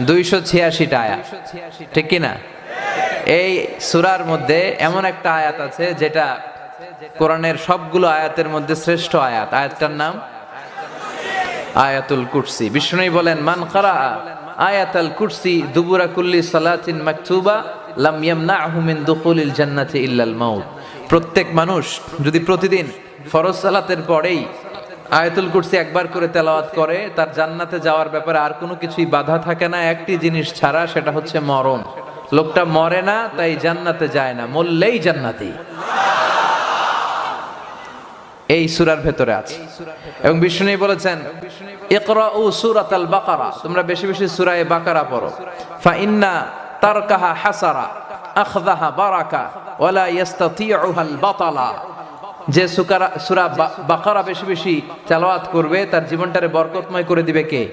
286টা আয়াত, ঠিক কি না? এই সূরার মধ্যে এমন একটা আয়াত আছে যেটা কোরআনের সবগুলো আয়াতের মধ্যে শ্রেষ্ঠ আয়াত। আয়াতটার নাম আয়াতুল কুরসি। বিষ্ণু বলেন, মান ক্বারা আয়াতুল কুরসি দুবুরা কুল্লি সালাতিন মাকতুবা লাম ইয়ামনাহু মিন দুখুলিল জান্নাতি ইল্লাল মাউত। প্রত্যেক মানুষ যদি প্রতিদিন ফরজ সালাতের পরেই আয়াতুল কুরসি একবার করে তেলাওয়াত করে, তার জান্নাতে যাওয়ার ব্যাপারে আর কোনো কিছুই বাধা থাকে না, একটি জিনিস ছাড়া, সেটা হচ্ছে মরণ। লোকটা মরে না, তাই জান্নাতে যায় না, মরলেই জান্নাতি। এই সূরার ভেতরে আছে। এবং বিষ্ণু বলেছেন, ইকরাউ সূরাতাল বাকারা, তোমরা বেশি বেশি সূরা বাকারা পড়ো। ফা ইন্না তারকাহা হাসারা আখযাহা বারাকা ওয়ালা ইস্তাতিউহাল বাতালা। যে সূরা বাকারা বেশি বেশি তেলাওয়াত করবে, তার জীবনটারে বরকতময় করে দিবে কে?